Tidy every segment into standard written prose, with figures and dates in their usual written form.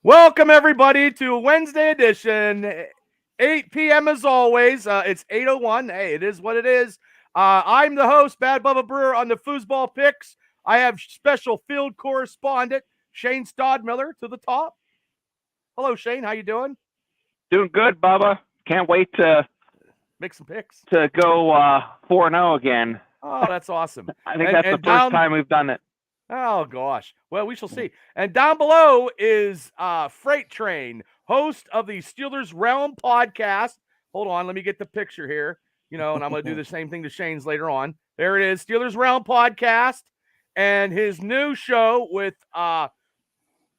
Welcome, everybody, to Wednesday edition, 8 p.m. as always. It's 8:01. Hey, it is what it is. I'm the host, Bad Bubba Brewer, on the Foosball Picks. I have special field correspondent Shane Stodmiller to the top. Hello, Shane. How you doing? Doing good, Bubba. Can't wait to Make some picks. go 4-0 again. Oh, that's awesome. I think that's the first time we've done it. Oh, gosh. Well, we shall see. And down below is Freight Train, host of the Steelers Realm podcast. Hold on. Let me get the picture here. And I'm going to do the same thing to Shane's later on. There it is, Steelers Realm podcast. And his new show with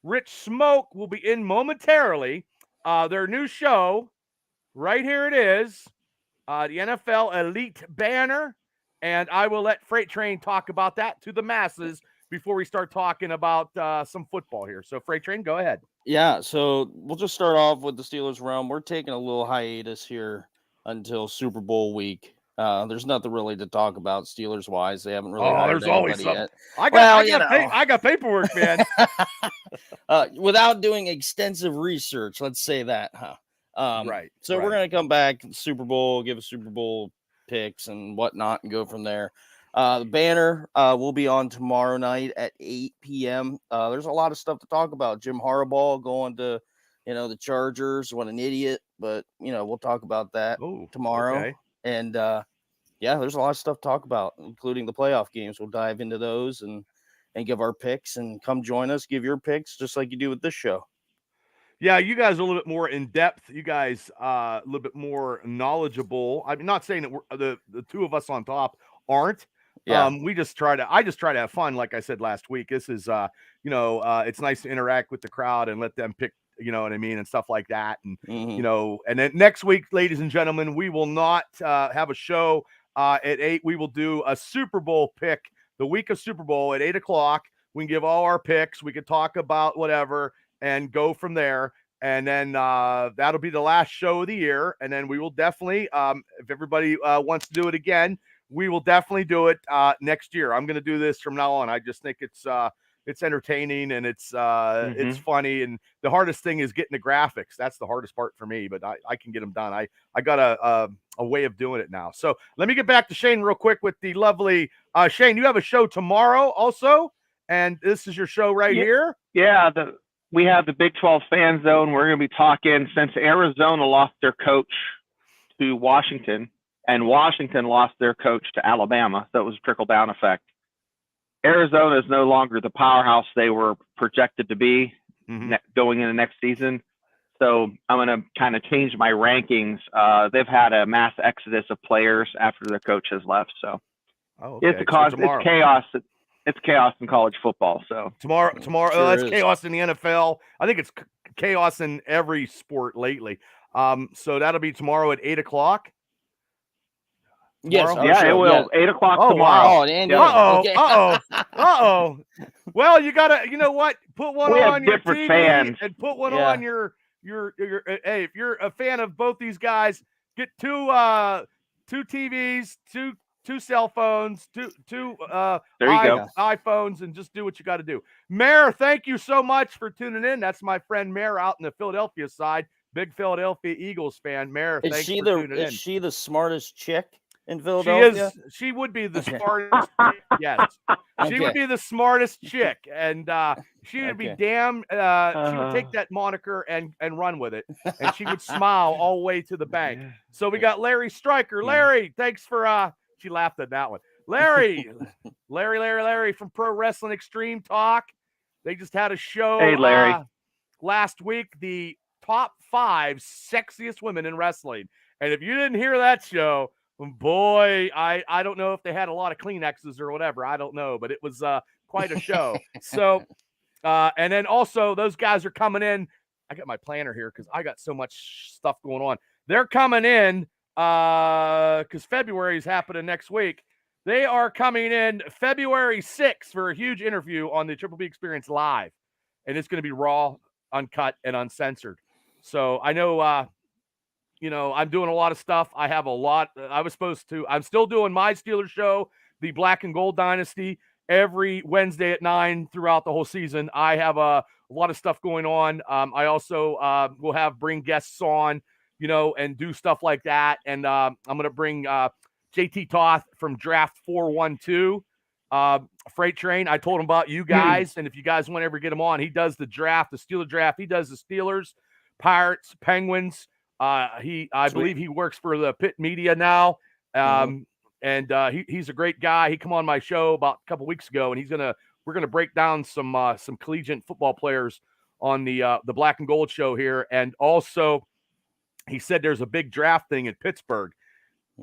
Rich Smoke will be in momentarily. Their new show, right here it is, the NFL Elite Banner. And I will let Freight Train talk about that to the masses before we start talking about some football here. So, Freight Train, go ahead. Yeah, so we'll just start off with the Steelers realm. We're taking a little hiatus here until Super Bowl week. There's nothing really to talk about Steelers-wise. They haven't really hired there's always anybody something. yet. I got paperwork, man. Without doing extensive research, let's say that, huh? Right. So we're going to come back to the Super Bowl, give a Super Bowl picks and whatnot, and go from there. The banner will be on tomorrow night at 8 p.m. There's a lot of stuff to talk about. Jim Harbaugh going to, the Chargers. What an idiot. But, we'll talk about that tomorrow. Okay. And, there's a lot of stuff to talk about, including the playoff games. We'll dive into those and give our picks. And come join us. Give your picks just like you do with this show. Yeah, you guys are a little bit more in depth. You guys a little bit more knowledgeable. I'm not saying that the two of us on top aren't. Yeah. I just try to have fun. Like I said last week, this is, it's nice to interact with the crowd and let them pick, you know what I mean? And stuff like that. And, and then next week, ladies and gentlemen, we will not have a show at 8. We will do a Super Bowl pick the week of Super Bowl at 8 o'clock. We can give all our picks. We could talk about whatever and go from there. And then that'll be the last show of the year. And then we will definitely, if everybody wants to do it again, we will definitely do it next year. I'm going to do this from now on. I just think it's entertaining and it's funny. And the hardest thing is getting the graphics. That's the hardest part for me, but I can get them done. I got a way of doing it now. So let me get back to Shane real quick with the lovely Shane. You have a show tomorrow also, and this is your show right here. Yeah, we have the Big 12 Fan Zone. We're going to be talking since Arizona lost their coach to Washington. And Washington lost their coach to Alabama. So it was a trickle-down effect. Arizona is no longer the powerhouse they were projected to be going into next season. So I'm going to kind of change my rankings. They've had a mass exodus of players after their coach has left. So it's chaos. It's chaos in college football. So tomorrow, that's chaos in the NFL. I think it's chaos in every sport lately. So that'll be tomorrow at 8 o'clock. Yes, it will. Yeah. 8 o'clock tomorrow. Wow. Uh-oh. Well, you gotta, you know what? Put one on your TV fans. And put one on your. Hey, if you're a fan of both these guys, get two TVs, two cell phones, two iPhones, and just do what you got to do. Mayor, thank you so much for tuning in. That's my friend Mayor out in the Philadelphia side. Big Philadelphia Eagles fan. Mayor, thanks for tuning in. Is she the smartest chick in Philadelphia? She would be the smartest. Yes, she would be the smartest chick, and she would be damn. She would take that moniker and run with it, and she would smile all the way to the bank. So we got Larry Stryker. Larry, thanks for. She laughed at that one. Larry from Pro Wrestling Extreme Talk. They just had a show. Hey, Larry. Last week, the top 5 sexiest women in wrestling, and if you didn't hear that show. Boy, I don't know if they had a lot of Kleenexes or whatever. I don't know, but it was quite a show. So, and then also those guys are coming in. I got my planner here because I got so much stuff going on. They're coming in because February is happening next week. They are coming in February 6th for a huge interview on the Triple B Experience Live. And it's going to be raw, uncut, and uncensored. So I know I'm doing a lot of stuff. I have a lot. I'm still doing my Steelers show, the Black and Gold Dynasty. every Wednesday at 9 throughout the whole season. I have a lot of stuff going on. I also will bring guests on, and do stuff like that. And I'm going to bring JT Toth from Draft 412 Freight Train. I told him about you guys, and if you guys want to ever get him on, he does the draft, the Steeler draft. He does the Steelers, Pirates, Penguins. I believe he works for the Pitt Media now. And he's a great guy. He come on my show about a couple weeks ago, and we're gonna break down some collegiate football players on the Black and Gold show here. And also, he said there's a big draft thing in Pittsburgh.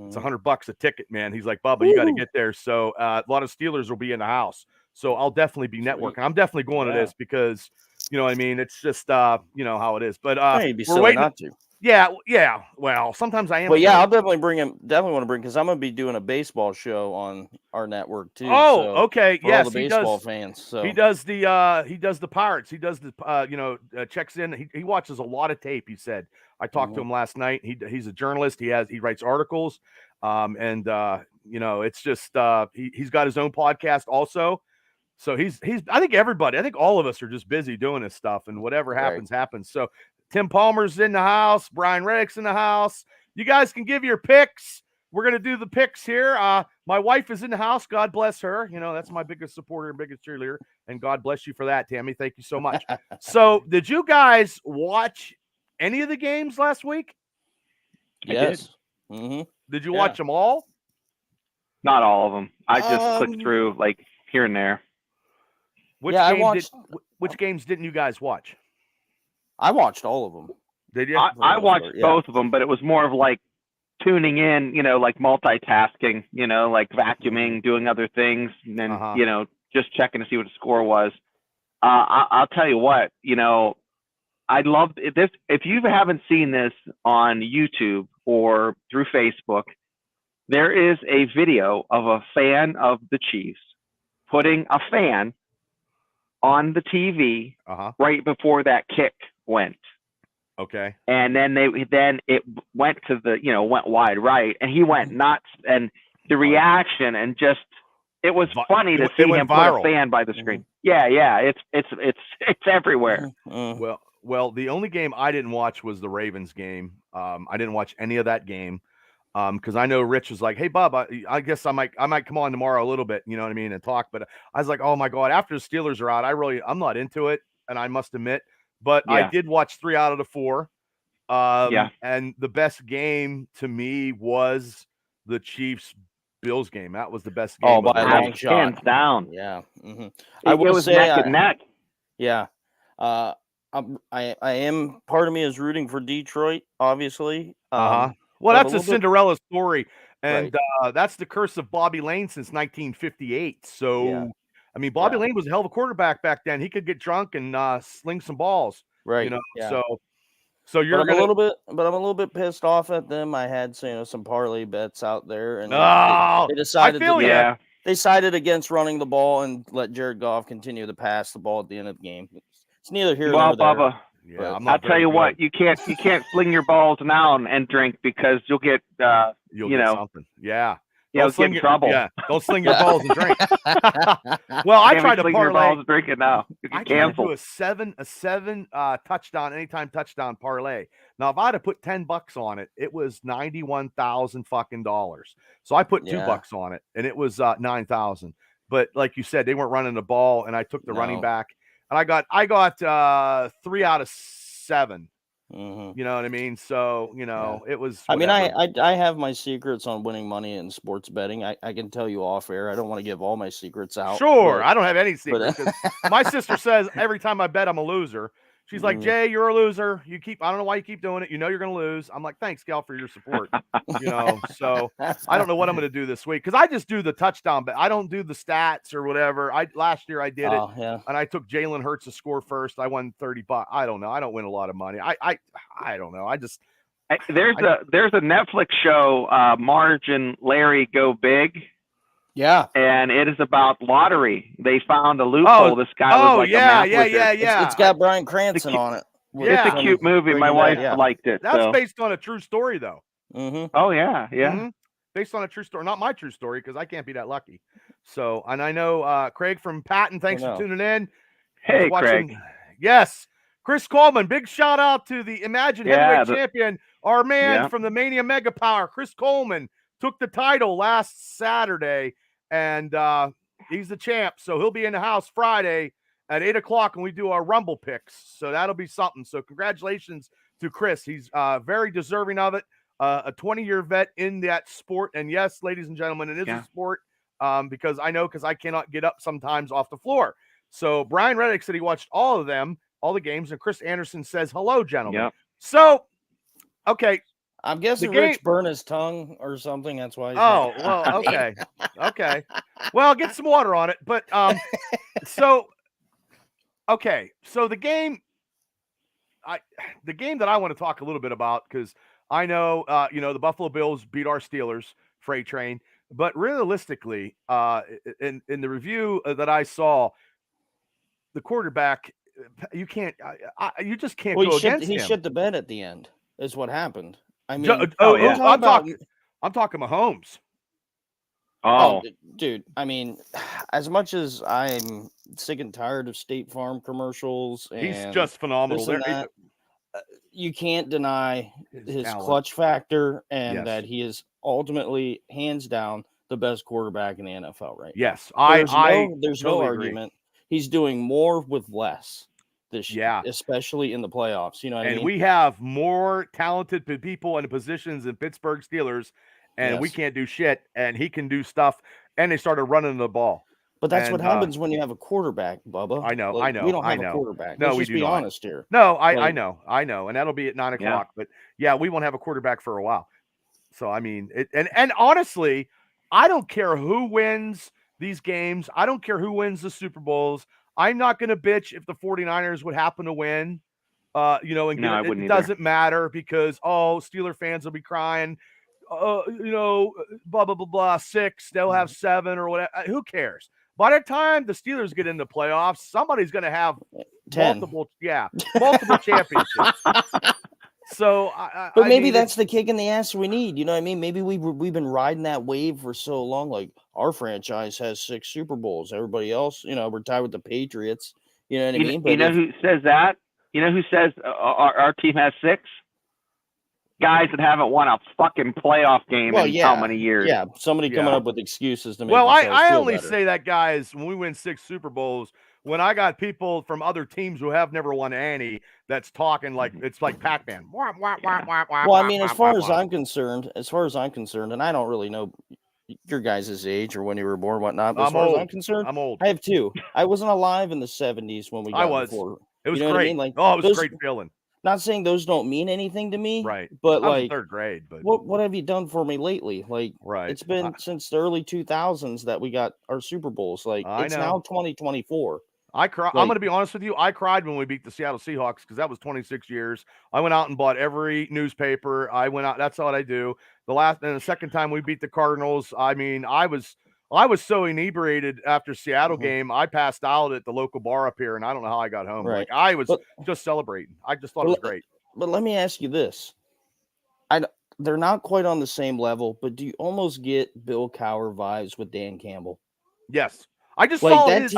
It's $100 a ticket, man. He's like, Bubba, you got to get there. So a lot of Steelers will be in the house. So I'll definitely be networking. I'm definitely going to this because, you know what I mean? It's just, you know how it is. But you'd be we're silly waiting. not to. Yeah. Well, sometimes I am. Well, yeah, I'll definitely bring him. Definitely want to bring because I'm going to be doing a baseball show on our network too. Oh, so, okay. for Yes, all the baseball fans. So he does the Pirates. He does the checks in. He watches a lot of tape. He said. I talked to him last night. He's a journalist. He writes articles. It's just he's got his own podcast also. So he's I think all of us are just busy doing this stuff, and whatever happens. So Tim Palmer's in the house, Brian Reddick's in the house. You guys can give your picks. We're gonna do the picks here. My wife is in the house. God bless her. You know, that's my biggest supporter and biggest cheerleader. And God bless you for that, Tammy. Thank you so much. So did you guys watch any of the games last week? yes. Did you watch them all? Not all of them. I just clicked through like here and there. Which games didn't you guys watch? I watched all of them. Did you? I watched both of them, but it was more of like tuning in, like multitasking, like vacuuming, doing other things, and then, just checking to see what the score was. I'll tell you what, I love this. If you haven't seen this on YouTube or through Facebook, there is a video of a fan of the Chiefs putting a fan on the TV right before that kick went. Okay. And then it went to went wide right, and he went nuts, and the reaction, and just it was funny to see him viral. Put a fan by the screen. Yeah, it's everywhere. Well, the only game I didn't watch was the Ravens game. I didn't watch any of that game because I know Rich was like, "Hey, Bob, I guess I might come on tomorrow a little bit, you know what I mean, and talk." But I was like, "Oh my God!" After the Steelers are out, I'm not into it, and I must admit. But I did watch 3 out of the 4. And the best game to me was the Chiefs-Bills game. That was the best game. Oh, by a long shot, hands down. Yeah, it was neck and neck. Yeah, I am. Part of me is rooting for Detroit, obviously. Well, that's a Cinderella story, and that's the curse of Bobby Lane since 1958. So. Yeah. I mean, Bobby Lane was a hell of a quarterback back then. He could get drunk and sling some balls, right? So you're I'm a little bit pissed off at them. I had some parlay bets out there, and they decided. They sided against running the ball and let Jared Goff continue to pass the ball at the end of the game. It's neither here nor there. Bubba, I'll tell you what, you can't sling your balls now and drink because you'll get get something. Yeah. Don't sling your trouble. Yeah, don't sling your balls and drink. Well, I tried to parlay. Your balls and drink it now. I tried to do a seven touchdown, anytime touchdown parlay. Now, if I'd have put $10 on it, it was $91,000 fucking dollars. So I put $2 on it, and it was $9,000. But like you said, they weren't running the ball, and I took the running back, and I got 3 out of 7. You know what I mean? So, it was. Whatever. I mean, I have my secrets on winning money in sports betting. I can tell you off air. I don't want to give all my secrets out. Sure. I don't have any secrets. My sister says every time I bet, I'm a loser. She's like, Jay, you're a loser. I don't know why you keep doing it. You know you're going to lose. I'm like, thanks, Gal, for your support. So I don't know what I'm going to do this week because I just do the touchdown bet. I don't do the stats or whatever. Last year I did it, and I took Jalen Hurts to score first. I won $30. I don't know. I don't win a lot of money. I don't know. There's a Netflix show, Marge and Larry Go Big. Yeah, and it is about lottery. They found a loophole. This guy was like a math wizard. It's got Bryan Cranston on it. It's a cute movie. My wife liked it. That's based on a true story, though. Oh yeah. Based on a true story, not my true story because I can't be that lucky. So, and I know Craig from Patton, thanks for tuning in. Hey, He's watching. Craig. Yes. Chris Coleman, big shout out to the Imagine Heavyweight Champion, our man from the Mania Mega Power. Chris Coleman took the title last Saturday, and he's the champ. So he'll be in the house Friday at 8 o'clock when we do our Rumble picks. So that'll be something. So congratulations to Chris. He's very deserving of it. A 20-year vet in that sport. And yes, ladies and gentlemen, it is a sport because I cannot get up sometimes off the floor. So Brian Reddick said he watched all of them, all the games, and Chris Anderson says, hello, gentlemen. Yep. So, okay. I'm guessing Rich burned his tongue or something. That's why. Well, okay. Okay. Well, get some water on it. But so the game that I want to talk a little bit about, because I know the Buffalo Bills beat our Steelers freight train, but realistically, in the review that I saw, the quarterback, you just can't go against him. He shit the bed at the end. Is what happened. I mean, I'm talking Mahomes. Oh, dude. I mean, as much as I'm sick and tired of State Farm commercials, and he's just phenomenal. You can't deny his clutch factor and that he is ultimately, hands down, the best quarterback in the NFL right now. Yes, there's no argument. He's doing more with less this year, especially in the playoffs. You know what I mean? We have more talented people in the positions in Pittsburgh Steelers, and we can't do shit, and he can do stuff, and they started running the ball. But that's what happens when you have a quarterback, Bubba. I know. We don't have a quarterback. No, Let's we just do be not. honest here. No, I know, and that'll be at 9 o'clock. But we won't have a quarterback for a while. So I mean, and honestly, I don't care who wins these games. I don't care who wins the Super Bowls. I'm not going to bitch if the 49ers would happen to win. It doesn't matter because Steeler fans will be crying. Blah blah blah blah. 6, they'll have 7 or whatever. Who cares? By the time the Steelers get into playoffs, somebody's going to have 10. multiple championships. So, but maybe that's the kick in the ass we need. You know what I mean? Maybe we've been riding that wave for so long. Like our franchise has 6 Super Bowls. Everybody else, we're tied with the Patriots. You know what I mean? But who says that? You know who says our team has 6? Guys that haven't won a fucking playoff game in how many years? Yeah, somebody coming up with excuses to make. Well, I only say that, guys, when we win 6 Super Bowls. When I got people from other teams who have never won any, that's talking like it's like Pac-Man. Well, I mean, as far as I'm concerned, and I don't really know your guys' age or when you were born, whatnot. But as far as I'm concerned, I'm old. I have 2. I wasn't alive in the 70s when we got before. It was great. Like, it was a great feeling. Not saying those don't mean anything to me, right? But I was like in 3rd grade, but what have you done for me lately? Like, it's been since the early 2000s that we got our Super Bowls. Like, it's now 2024. I cry. I'm going to be honest with you. I cried when we beat the Seattle Seahawks because that was 26 years. I went out and bought every newspaper. I went out. That's all I do. The second time we beat the Cardinals, I mean, I was so inebriated after Seattle game. I passed out at the local bar up here, and I don't know how I got home. Right. Like I was just celebrating. I just thought it was great. But let me ask you this: they're not quite on the same level, but do you almost get Bill Cowher vibes with Dan Campbell? Yes, I just saw his.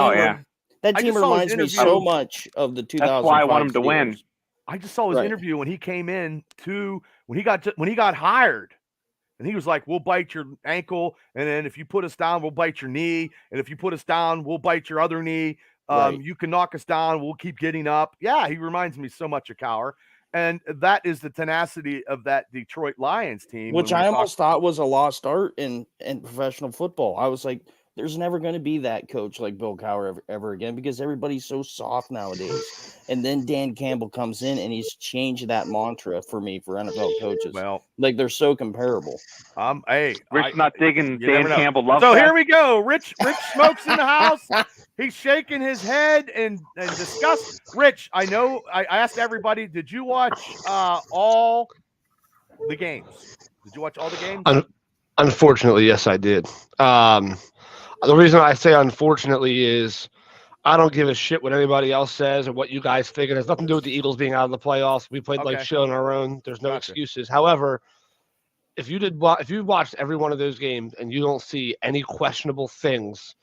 That team reminds me so much of the 2005. That's why I want him to win. I just saw his interview when he came in when he got hired, and he was like, "We'll bite your ankle, and then if you put us down, we'll bite your knee, and if you put us down, we'll bite your other knee. You can knock us down, we'll keep getting up." Yeah, he reminds me so much of Cowher, and that is the tenacity of that Detroit Lions team, which I almost thought was a lost art in professional football. I was like, there's never going to be that coach like Bill Cowher ever again because everybody's so soft nowadays. And then Dan Campbell comes in and he's changed that mantra for me for NFL coaches. Well, like they're so comparable. Rich not digging Dan Campbell love. So here we go. Rich Smoke's in the house. He's shaking his head and disgust. Rich, I know I asked everybody, did you watch all the games? Did you watch all the games? Unfortunately, yes, I did. The reason I say unfortunately is I don't give a shit what anybody else says or what you guys think. It has nothing to do with the Eagles being out of the playoffs. We played like shit on our own. There's no excuses. However, if you watched every one of those games and you don't see any questionable things,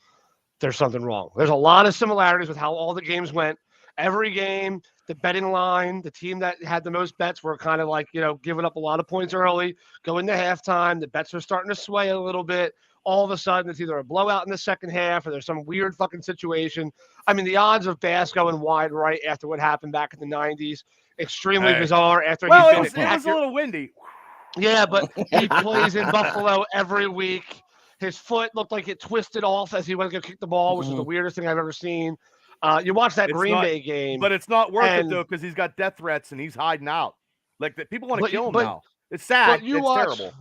there's something wrong. There's a lot of similarities with how all the games went. Every game, the betting line, the team that had the most bets were kind of like, giving up a lot of points early, go into halftime. The bets are starting to sway a little bit. All of a sudden, it's either a blowout in the second half or there's some weird fucking situation. I mean, the odds of Bass going wide right after what happened back in the 90s, extremely bizarre after it he's was a little windy. Yeah, but he plays in Buffalo every week. His foot looked like it twisted off as he went to go kick the ball, which is the weirdest thing I've ever seen. You watch that Green Bay game. But it's not worth it, though, because he's got death threats and he's hiding out. Like, people want to kill him now. It's sad. It's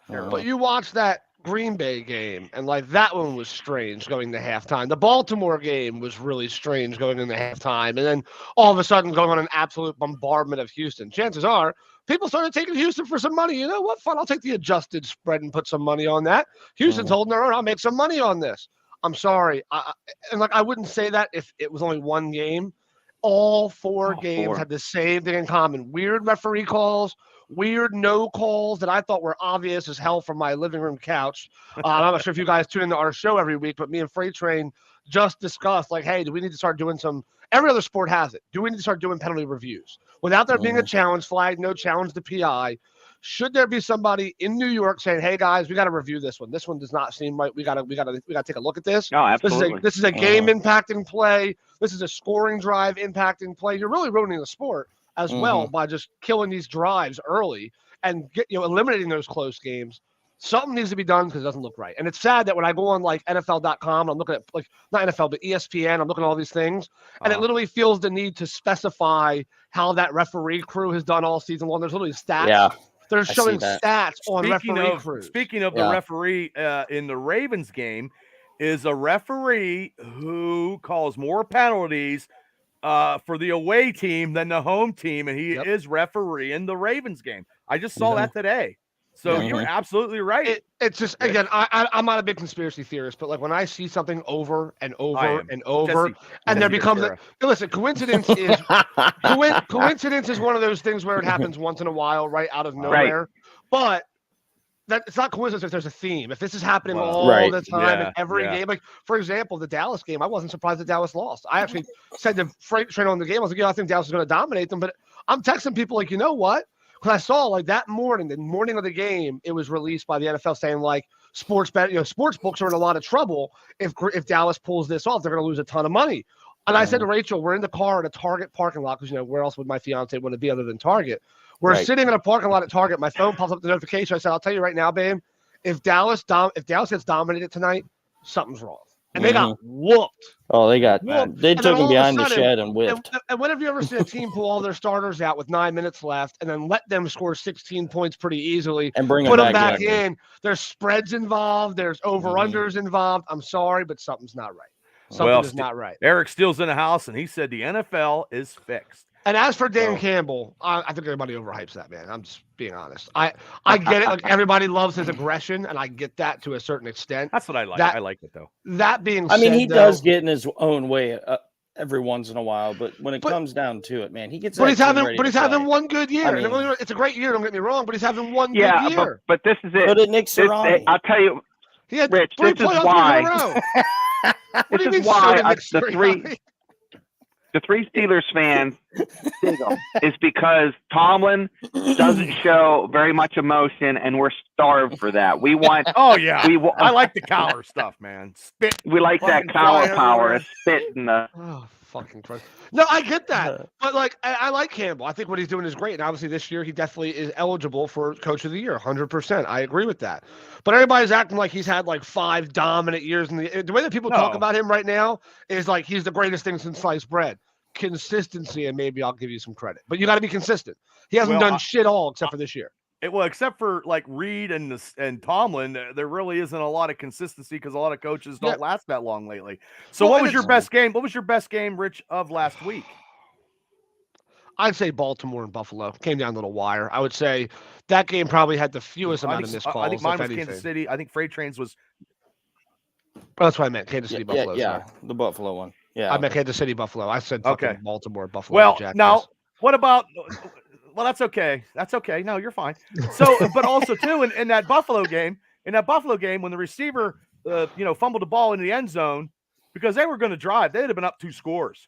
terrible. But you watch that Green Bay game, and like that one was strange going to halftime. The Baltimore game was really strange going into halftime, and then all of a sudden going on an absolute bombardment of Houston. Chances are people started taking Houston for some money. You know what? Fun. I'll take the adjusted spread and put some money on that. Houston's holding their own. I'll make some money on this. I'm sorry. I wouldn't say that if it was only one game. All four games had the same thing in common. Weird referee calls, weird no calls that I thought were obvious as hell from my living room couch. I'm not sure if you guys tune into our show every week, but me and Freight Train just discussed, like, hey, do we need to start doing every other sport has it. Do we need to start doing penalty reviews? Without there being a challenge flag, no challenge to PI, should there be somebody in New York saying, hey, guys, we got to review this one. This one does not seem right. We got to take a look at this. No, absolutely. This is a game impacting play. This is a scoring drive impacting play. You're really ruining the sport as well by just killing these drives early and eliminating those close games. Something needs to be done because it doesn't look right. And it's sad that when I go on like NFL.com, I'm looking at like not NFL, but ESPN, I'm looking at all these things, and it literally feels the need to specify how that referee crew has done all season long. There's literally stats. Yeah. They're showing stats on referee crews. Speaking of the referee in the Ravens game, is a referee who calls more penalties for the away team than the home team, and he is refereeing the Ravens game. I just saw that today. So you're absolutely right. It's just, again, I'm not a big conspiracy theorist, but like when I see something over and over and over, and there becomes listen, coincidence is coincidence is one of those things where it happens once in a while, right out of nowhere. But that it's not coincidence if there's a theme. If this is happening all the time in every game, like for example, the Dallas game, I wasn't surprised that Dallas lost. I actually said to Freight Train on the game, I was like, I think Dallas is going to dominate them. But I'm texting people like, you know what? Because I saw like that morning, the morning of the game, it was released by the NFL saying like sports books are in a lot of trouble if Dallas pulls this off, they're going to lose a ton of money. And I said to Rachel, we're in the car at a Target parking lot because where else would my fiance want to be other than Target? We're sitting in a parking lot at Target. My phone pops up the notification. I said, I'll tell you right now, babe, if Dallas gets dominated tonight, something's wrong. And they got whooped. Oh, they took him behind the shed and whipped. And when have you ever seen a team pull all their starters out with 9 minutes left and then let them score 16 points pretty easily and put them back in? There's spreads involved. There's over-unders involved. I'm sorry, but something's not right. Something is not right. Eric Steele's in the house, and he said the NFL is fixed. And as for Dan Campbell, I think everybody overhypes that, man. I'm just being honest. I get it. Like everybody loves his aggression, and I get that to a certain extent. That's what I like. I like it, though. That being said, he does get in his own way every once in a while, but when it comes down to it, man, he gets. But he's having one good year. It's a great year. Don't get me wrong, but he's having one good year. But this is it. But it Nick Sirianni. I'll tell you, Rich. This is why. This is why the three Steelers fans is because Tomlin doesn't show very much emotion, and we're starved for that. We want. I like the collar stuff, man. Spit. We like that collar power. Spit in the. Oh, fucking Christ. No, I get that, but like I like Campbell. I think what he's doing is great, and obviously this year he definitely is eligible for Coach of the Year, 100%. I agree with that. But everybody's acting like he's had like 5 dominant years, and the way that people talk about him right now is like he's the greatest thing since sliced bread. Consistency, and maybe I'll give you some credit, but you got to be consistent. He hasn't done shit all except for this year. Except for like Reed and Tomlin, there really isn't a lot of consistency because a lot of coaches don't last that long lately. So what was your best game? What was your best game, Rich, of last week? I'd say Baltimore and Buffalo. Came down to the wire. I would say that game probably had the fewest amount of missed calls. I think mine was Kansas City. I think Freight Trains was. That's what I meant. Kansas City, Buffalo. Yeah, the Buffalo one. Yeah, I meant Kansas City, Buffalo. I said Baltimore, Buffalo. Well, now what about? Well, that's okay. That's okay. No, you're fine. So, but also too in that Buffalo game, when the receiver, fumbled the ball into the end zone because they were going to drive, they'd have been up 2 scores.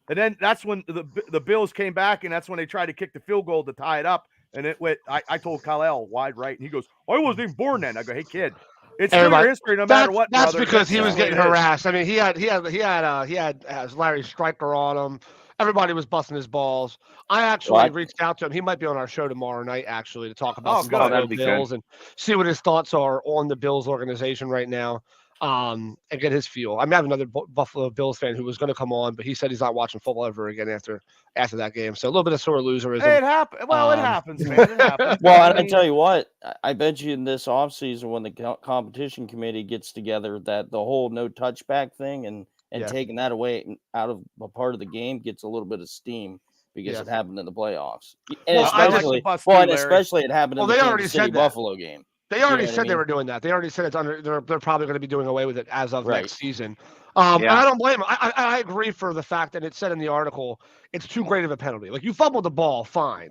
And then that's when the Bills came back, and that's when they tried to kick the field goal to tie it up. And it went. I told Kyle wide right, and he goes, "I wasn't even born then." I go, "Hey kid, it's still your history, no matter what." That's brother. because he was getting harassed. I mean, he had Larry Stryker on him. Everybody was busting his balls. I actually reached out to him. He might be on our show tomorrow night, actually, to talk about the Buffalo Bills and see what his thoughts are on the Bills organization right now. And get his feel. I have another Buffalo Bills fan who was going to come on, but he said he's not watching football ever again after that game. So a little bit of sore loserism. Hey, it happens. Well, it happens, man. It happens. Well, and I tell you what, I bet you in this offseason when the competition committee gets together, that the whole no touchback thing and taking that away out of a part of the game gets a little bit of steam because it happened in the playoffs. And especially it happened in the Kansas City Buffalo game. They already said they were doing that. They already said it's under. They're probably going to be doing away with it as of next season. And I don't blame them. I agree for the fact that it said in the article it's too great of a penalty. Like, you fumbled the ball, fine.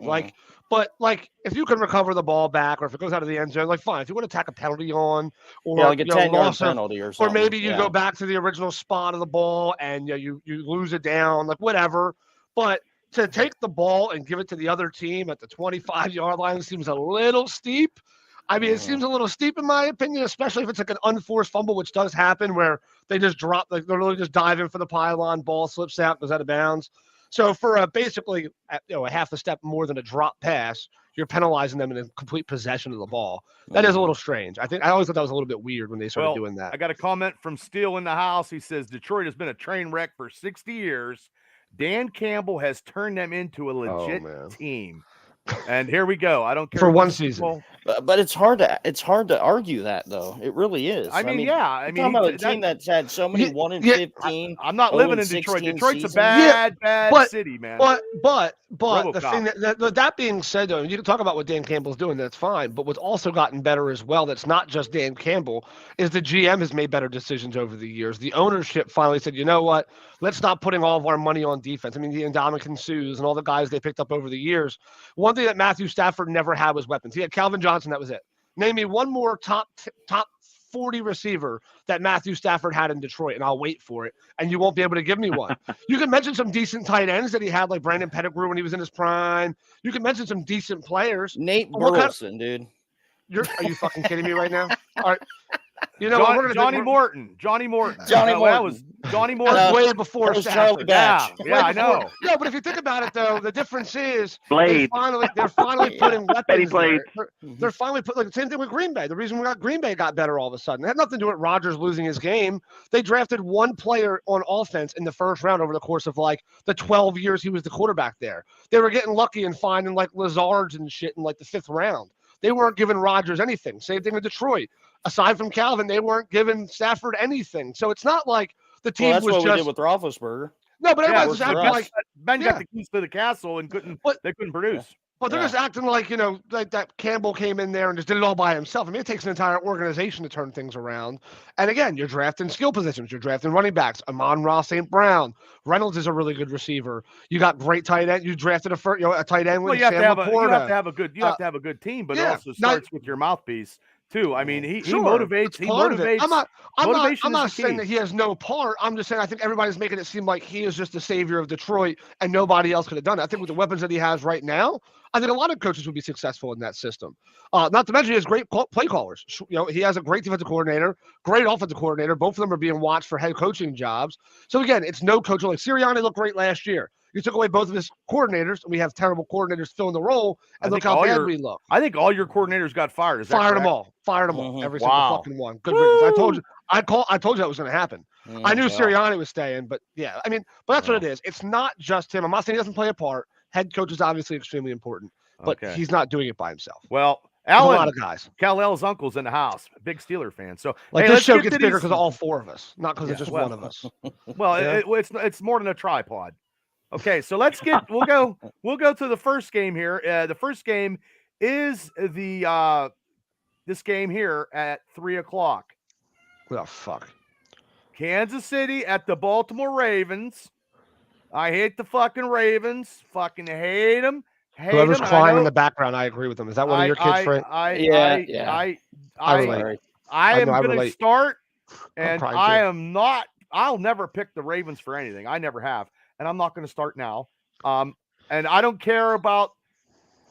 But if you can recover the ball back, or if it goes out of the end zone, fine. If you want to tack a penalty on, or like a 10-yard penalty or something, or maybe you go back to the original spot of the ball and you lose it down, like whatever. But to take the ball and give it to the other team at the 25-yard line seems a little steep. I mean, it seems a little steep in my opinion, especially if it's like an unforced fumble, which does happen, where they just drop, like they're really just diving for the pylon, ball slips out, goes out of bounds. So for basically a half a step more than a drop pass, you're penalizing them in complete possession of the ball. That is a little strange. I always thought that was a little bit weird when they started doing that. I got a comment from Steele in the house. He says Detroit has been a train wreck for 60 years. Dan Campbell has turned them into a legit team. And here we go. I don't care for one season, but it's hard to argue that, though. It really is. I mean, talking about a team that's had so many 1-15. I'm not living in Detroit. Detroit's a bad city, man. But the thing that being said, though, you can talk about what Dan Campbell's doing. That's fine. But what's also gotten better as well, that's not just Dan Campbell, is the GM has made better decisions over the years. The ownership finally said, you know what? Let's stop putting all of our money on defense. I mean, the Ndamukong Suhs and all the guys they picked up over the years. One thing that Matthew Stafford never had was weapons. He had Calvin Johnson. That was it. Name me one more top 40 receiver that Matthew Stafford had in Detroit, and I'll wait for it. And you won't be able to give me one. You can mention some decent tight ends that he had, like Brandon Pettigrew when he was in his prime. You can mention some decent players. Nate Burleson, dude. Are you fucking kidding me right now? All right. You know, Johnny Morton. That was Johnny Morton. That's way before Charlie Batch. Yeah, I know. No, but if you think about it, though, the difference is Blade. they're finally putting weapons. Blade. They're finally putting, like, the same thing with Green Bay. The reason Green Bay got better all of a sudden, it had nothing to do with Rodgers losing his game. They drafted one player on offense in the first round over the course of like the 12 years he was the quarterback there. They were getting lucky and finding like Lazards and shit in like the 5th round. They weren't giving Rodgers anything. Same thing with Detroit. Aside from Calvin, they weren't giving Stafford anything. So it's not like the team was what just. we did with Roethlisberger. No, but everybody's acting like Ben got the keys to the castle and they couldn't produce. But they're just acting like, like that Campbell came in there and just did it all by himself. I mean, it takes an entire organization to turn things around. And again, you're drafting skill positions. You're drafting running backs. Amon-Ra St. Brown. Reynolds is a really good receiver. You got great tight end. You drafted a tight end with Sam Laporta. You have to have a good team, but it also starts with your mouthpiece too. I mean, he motivates. He motivates. I'm not saying that he has no part. I'm just saying I think everybody's making it seem like he is just the savior of Detroit and nobody else could have done it. I think with the weapons that he has right now, I think a lot of coaches would be successful in that system. Not to mention he has great play callers. He has a great defensive coordinator, great offensive coordinator. Both of them are being watched for head coaching jobs. So again, it's no coach. Like Sirianni looked great last year. You took away both of his coordinators, and we have terrible coordinators filling the role, and look how bad we look. I think all your coordinators got fired. Fired them all. Every single fucking one. Good riddance. I told you. I told you that was going to happen. I knew Sirianni was staying, but yeah. I mean, but that's what it is. It's not just him. I'm not saying he doesn't play a part. Head coach is obviously extremely important, but he's not doing it by himself. Well, Alan, a lot of guys. Kal-El's uncle's in the house, big Steeler fan. So this show gets bigger because of all 4 of us, not because it's just one of us. Well, it's more than a tripod. Okay, so we'll go to the first game here. The first game is this game here at 3:00. Oh, fuck. Kansas City at the Baltimore Ravens. I hate the fucking Ravens. Fucking hate them. Whoever's crying in the background, I agree with them. Is that one of your kids, Frank? I relate. I am going to relate. start, and crying I too. am not. I'll never pick the Ravens for anything. I never have, and I'm not going to start now. And I don't care about.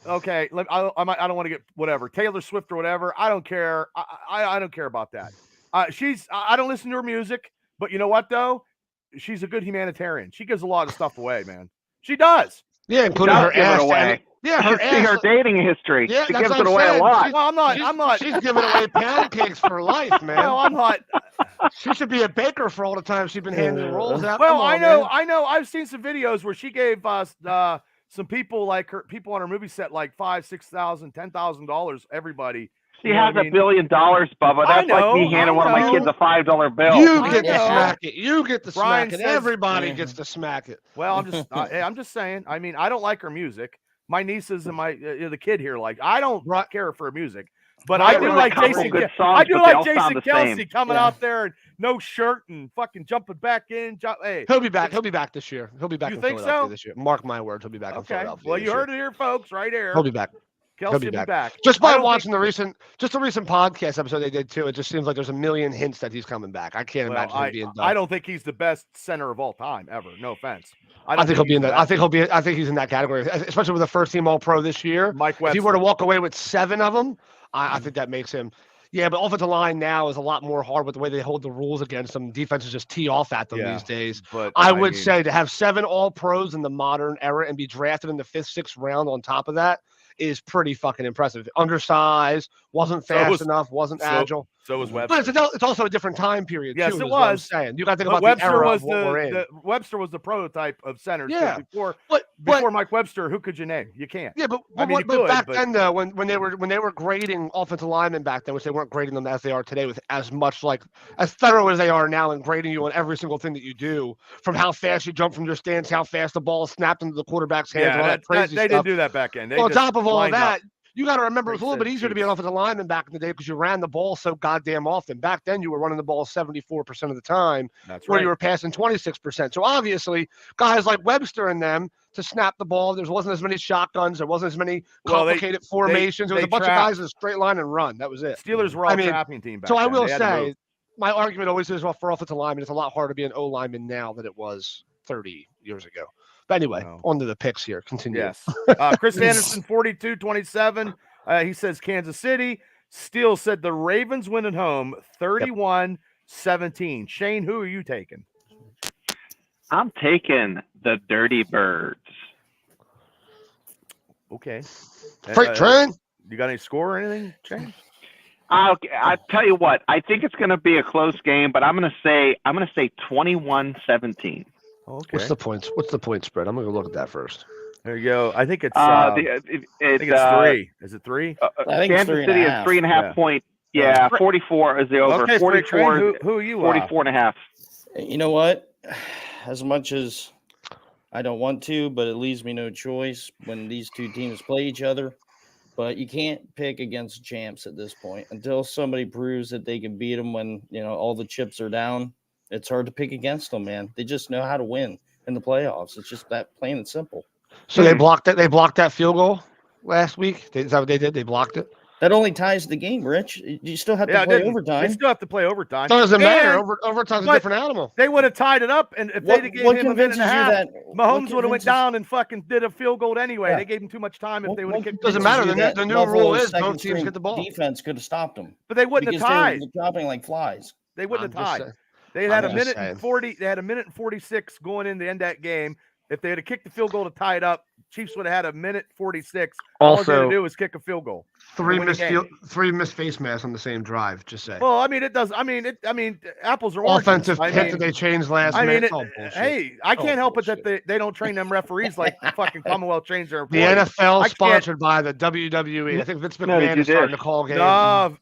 Okay, I don't want to get whatever Taylor Swift or whatever. I don't care. I don't care about that. I don't listen to her music, but you know what though? She's a good humanitarian. She gives a lot of stuff away, man. She does. Yeah, including her ass. Away. Yeah, her ass. Her dating history. Yeah, she that's gives what it away saying. a lot. I'm not. She's giving away pound cakes for life, man. No, I'm not. She should be a baker for all the time she's been handing rolls out. Well, I know. I've seen some videos where she gave us some people like her people on her movie set like $5,000, $6,000, $10,000. Everybody. She has $1 billion, Bubba. That's like me handing one of my kids a $5 bill. You get to smack it. You get to smack it. Everybody gets to smack it. Well, I'm just saying. I mean, I don't like her music. My nieces and my the kid here I don't care for her music, but I do like Jason. I do like Jason Kelsey coming out there and no shirt and fucking jumping back in. Hey, he'll be back. He'll be back this year. He'll be back. You in think Philadelphia this year? Mark my words. He'll be back in Philadelphia. Well, you heard it here, folks, right here. He'll be back. Kelsey will be back. Just by watching the recent podcast episode they did too, it just seems like there's a million hints that he's coming back. I can't imagine him being done. I don't think he's the best center of all time ever. No offense. I think he'll be in that. I think he's in that category, especially with the first team All Pro this year. Mike Webster. If he were to walk away with 7 of them, I think that makes him. Yeah, but offensive line now is a lot more hard with the way they hold the rules against them. Defenses just tee off at them these days. But I would say to have 7 All Pros in the modern era and be drafted in the 5th, 6th round on top of that is pretty fucking impressive. Undersized, wasn't fast enough, wasn't agile. So was Webster. But it's also a different time period. Yes, too, it is was. What I'm saying. You got to think about Webster the era was of what we're in. Webster was the prototype of centers. Yeah. Before Mike Webster, who could you name? You can't. Yeah, but back then though, when they were grading offensive linemen back then, which they weren't grading them as they are today, with as thorough as they are now, and grading you on every single thing that you do, from how fast you jump from your stance, how fast the ball is snapped into the quarterback's hands, all that crazy stuff. They didn't do that back then. On top of all of that. You got to remember, it was a little bit easier to be an offensive lineman back in the day because you ran the ball so goddamn often. Back then, you were running the ball 74% of the time, where you were passing 26%. So obviously, guys like Webster and them to snap the ball, there wasn't as many shotguns, there wasn't as many complicated formations. There was a bunch of guys in a straight line and run. That was it. Steelers were all trapping team back then. So I will say, my argument always is, for offensive linemen, it's a lot harder to be an O lineman now than it was 30 years ago. But anyway, on to the picks here. Continue. Yes. Chris Anderson, 42-27. He says Kansas City. Steele said the Ravens win at home, 31-17. Shane, who are you taking? I'm taking the Dirty Birds. Okay. Freight train. You got any score or anything, Shane? I tell you what. I think it's going to be a close game, but I'm going to say 21-17. Okay. What's the points? What's the point spread? I'm going to look at that first. There you go. I think it's I think it's 3. Is it 3? I think Kansas City is 3.5 point. Yeah, 44 is the over. Okay, 44. Who are you? 44.5. You know what? As much as I don't want to, but it leaves me no choice when these two teams play each other. But you can't pick against champs at this point until somebody proves that they can beat them when all the chips are down. It's hard to pick against them, man. They just know how to win in the playoffs. It's just that plain and simple. So they blocked that. They blocked that field goal last week. Is that what they did? They blocked it. That only ties the game, Rich. You still have to play overtime. They still have to play overtime. Doesn't matter. Overtime's a different animal. They would have tied it up, and if they gave him a minute and a half, Mahomes would have went down and fucking did a field goal anyway. They gave him too much time if they would have kicked. Doesn't matter. The new rule is both teams get the ball. Defense could have stopped them, but they wouldn't have tied. They were dropping like flies. They wouldn't have tied. They had a minute and 40. They had a minute and 46 going in to end that game. If they had kicked the field goal to tie it up, Chiefs would have had a minute 46. All they had to do was kick a field goal. 3 missed face masks on the same drive. Just say. Well, I mean, it does. I mean, apples are oranges. Offensive pick that they changed last minute. Hey, I can't help it that they don't train them referees like the fucking Commonwealth trains their employees. The NFL sponsored by the WWE. I think Vince McMahon is starting to call games. No.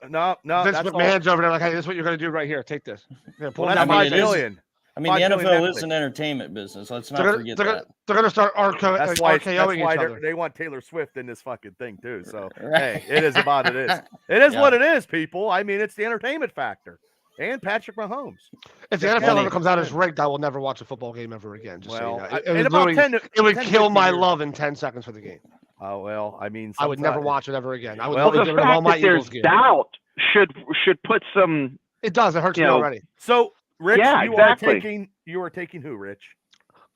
Vince McMahon's over there like, hey, this is what you're going to do right here. Take this. Well, that's $5 billion. I mean, the NFL is an entertainment business. Let's not forget that. They're going to start RKOing each other. They want Taylor Swift in this fucking thing, too. So, hey, it is about it is. It is what it is, people. I mean, it's the entertainment factor. And Patrick Mahomes. If the NFL ever comes out as rigged, I will never watch a football game ever again. Just well, so you know. It would kill my love in 10 seconds for the game. Oh well, I mean, I would never sometimes- watch it ever again. I would Well, literally the get rid of all fact my that there's Eagles gear. doubt should put some. It does. It hurts You me know, already. So, Rich, Yeah, you exactly. are taking who, Rich?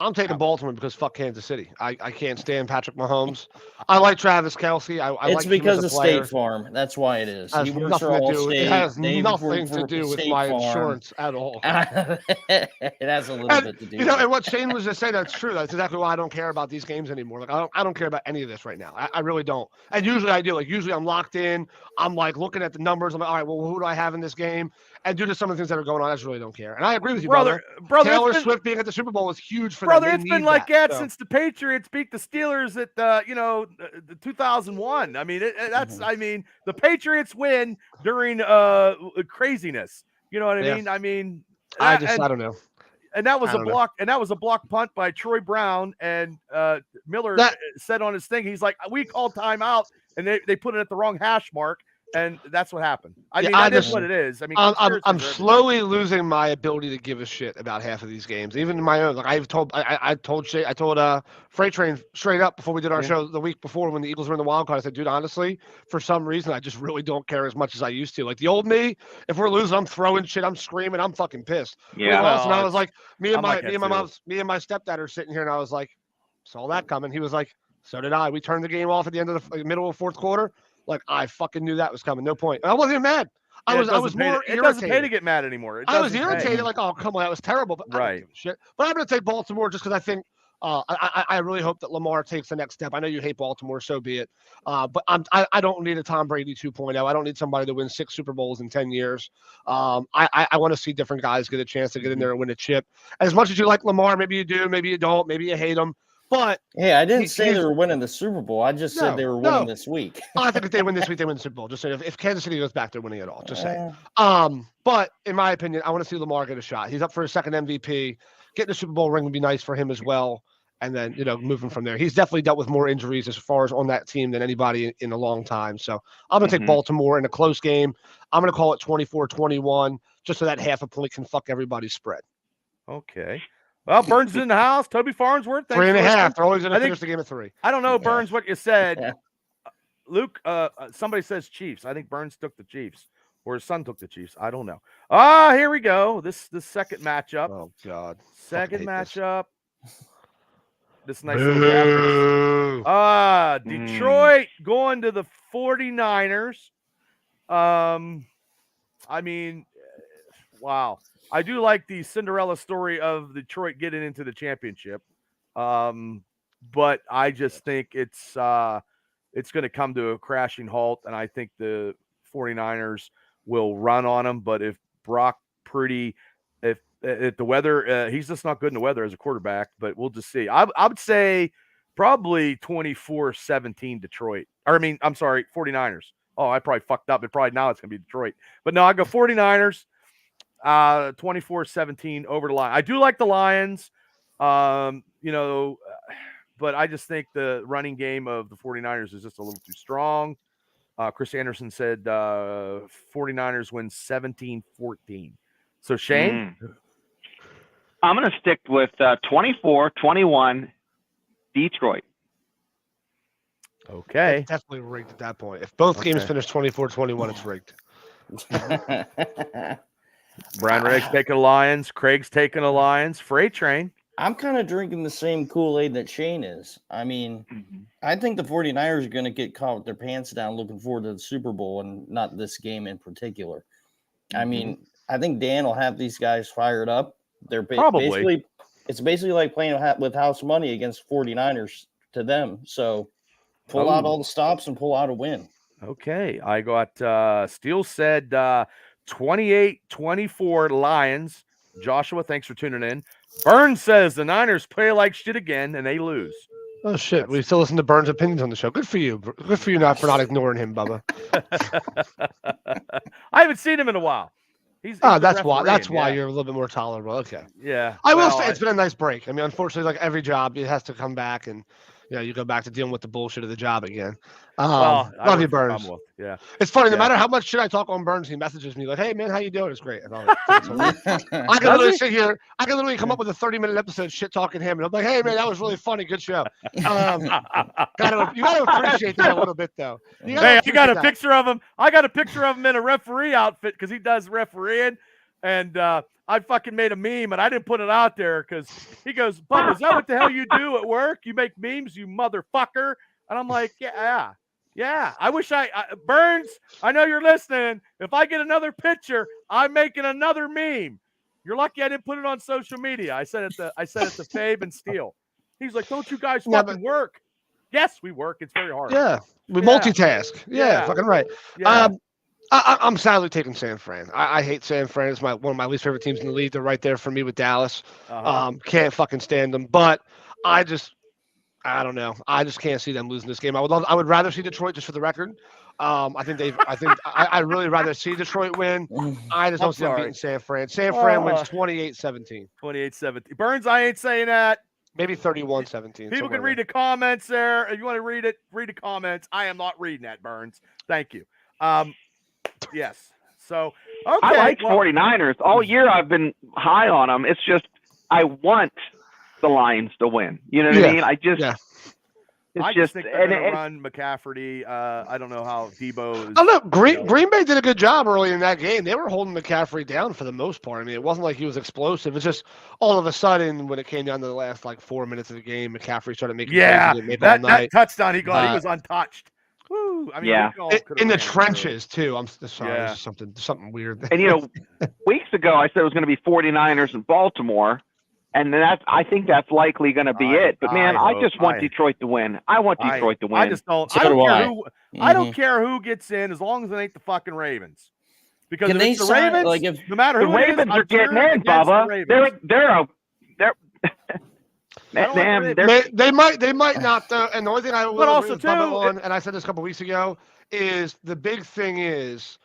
I'm taking Baltimore because fuck Kansas City. I can't stand Patrick Mahomes. I like Travis Kelce. I It's like him because as a of player. State Farm. That's why it is. Has He works for nothing to do. Allstate. It has They nothing work to for do with State my Farm. insurance at all. It has a little And, bit to do. you know, with it. and what Shane was just saying, that's true. That's exactly why I don't care about these games anymore. Like I don't care about any of this right now. I really don't. And usually I do. Like usually I'm locked in. I'm like looking at the numbers. I'm like, all right, well, who do I have in this game? And due to some of the things that are going on, I just really don't care. And I agree with you, brother. Taylor Swift being at the Super Bowl was huge for them. It's been like that since the Patriots beat the Steelers at the 2001. I mean, I mean, the Patriots win during craziness. You know what I mean? I mean, I don't know. And that was a block, and that was a block punt by Troy Brown, and Miller said on his thing, he's like, we called timeout, and they put it at the wrong hash mark. And that's what happened. I mean, that is what it is. I mean, I'm slowly losing my ability to give a shit about half of these games, even in my own. Like I told Freight Train straight up before we did our show the week before when the Eagles were in the wild card. I said, dude, honestly, for some reason, I just really don't care as much as I used to. Like the old me, if we're losing, I'm throwing shit, I'm screaming, I'm fucking pissed. Yeah. And I was like, me and my stepdad are sitting here, and I was like, saw that coming. He was like, so did I. We turned the game off at the end of the middle of the fourth quarter. Like I fucking knew that was coming. No point. And I wasn't even mad. I was more irritated. It doesn't pay to get mad anymore. I was irritated. Like, oh come on, that was terrible. But right. I don't give a shit. But I'm going to take Baltimore just because I think I really hope that Lamar takes the next step. I know you hate Baltimore, so be it. But I don't need a Tom Brady 2.0. I don't need somebody to win 6 Super Bowls in 10 years. I want to see different guys get a chance to get in there and win a chip. As much as you like Lamar, maybe you do, maybe you don't, maybe you hate him. But hey, I didn't say they were winning the Super Bowl. I just said they were winning this week. I think if they win this week, they win the Super Bowl. Just saying, if Kansas City goes back, they're winning it all. Just saying. But in my opinion, I want to see Lamar get a shot. He's up for his second MVP. Getting a Super Bowl ring would be nice for him as well. And then, moving from there. He's definitely dealt with more injuries as far as on that team than anybody in a long time. So I'm going to take Baltimore in a close game. I'm going to call it 24-21, just so that half a point can fuck everybody's spread. Okay. Well, Burns is in the house. Toby Farnsworth. 3.5. They're always going to finish the game at 3. I don't know, Burns, what you said. Luke, somebody says Chiefs. I think Burns took the Chiefs. Or his son took the Chiefs. I don't know. Here we go. This second matchup. Oh, God. Second matchup. This nice little graphics. Detroit going to the 49ers. I mean, wow. I do like the Cinderella story of Detroit getting into the championship. But I just think it's going to come to a crashing halt, and I think the 49ers will run on them. But if Brock Purdy, if the weather, he's just not good in the weather as a quarterback, but we'll just see. I would say probably 24-17 Detroit. I'm sorry, 49ers. Oh, I probably fucked up. Now it's going to be Detroit. But no, I go 49ers. 24-17 over the line. I do like the Lions, but I just think the running game of the 49ers is just a little too strong. Chris Anderson said 49ers win 17-14. So Shane? I'm going to stick with 24-21 Detroit. Okay. That's definitely rigged at that point. If both games finish 24-21, it's rigged. Brian Riggs taking the Lions. Craig's taking the Lions. Freight Train. I'm kind of drinking the same Kool-Aid that Shane is. I mean, I think the 49ers are going to get caught with their pants down looking forward to the Super Bowl and not this game in particular. I mean, I think Dan will have these guys fired up. They're basically like playing with house money against 49ers to them. So pull out all the stops and pull out a win. Okay. I got Steele said 28-24 Lions. Joshua, thanks for tuning in. Burns says the Niners play like shit again and they lose. Oh shit! We still listen to Burns' opinions on the show. Good for you. Good for you for not ignoring him, Bubba. I haven't seen him in a while. He's that's why. That's why you're a little bit more tolerable. Okay. Yeah. I will say it's been a nice break. I mean, unfortunately, like every job, it has to come back, and you go back to dealing with the bullshit of the job again. Well, I Love work you, for Burns. Commonwealth. Yeah. It's funny. No Yeah. matter how much shit I talk on Burns, he messages me like, "Hey man, how you doing?" It's great. I can Does literally he? sit here. I can literally come up with a 30-minute episode shit talking him, and I'm like, "Hey man, that was really funny. Good show." You gotta appreciate that a little bit though. Hey, I got appreciate a that. picture of him. I got a picture of him in a referee outfit because he does refereeing, and I fucking made a meme and I didn't put it out there because he goes, "Bubba, is that what the hell you do at work? You make memes, you motherfucker?" And I'm like, "Yeah. I wish Burns. I know you're listening. If I get another picture, I'm making another meme. You're lucky I didn't put it on social media." I said it to Fabe and Steele. He's like, "Don't you guys fucking work?" Yes, we work. It's very hard. Yeah, we multitask. Yeah, fucking right. Yeah. I'm sadly taking San Fran. I hate San Fran. It's one of my least favorite teams in the league. They're right there for me with Dallas. Can't fucking stand them. But I don't know. I just can't see them losing this game. I would rather see Detroit, just for the record. I really rather see Detroit win. I just don't see them beating San Fran. San Fran wins 28-17. 28-17. Burns, I ain't saying that. Maybe 31-17. People can read the comments there. If you want to read it, read the comments. I am not reading that, Burns. Thank you. Yes. So, okay. I like 49ers. All year I've been high on them. It's just I want the Lions to win. You know what I mean? I just think they're going to run McCaffrey. I don't know how Debo is. Oh, look, Green Bay did a good job early in that game. They were holding McCaffrey down for the most part. I mean, it wasn't like he was explosive. It's just all of a sudden when it came down to the last 4 minutes of the game, McCaffrey started making that touchdown he got. He was untouched. Woo. I mean, in the trenches too. I'm sorry, something weird. And weeks ago I said it was going to be 49ers in Baltimore. And I think that's likely going to be it. But man, I just want Detroit to win. I want Detroit to win. I just don't. I don't care who gets in as long as it ain't the fucking Ravens. Because if it's the Ravens, no matter who the Ravens are getting in, Bubba. They might not though. And the only thing I will also agree with Bubba on, and I said this a couple weeks ago, is the big thing is,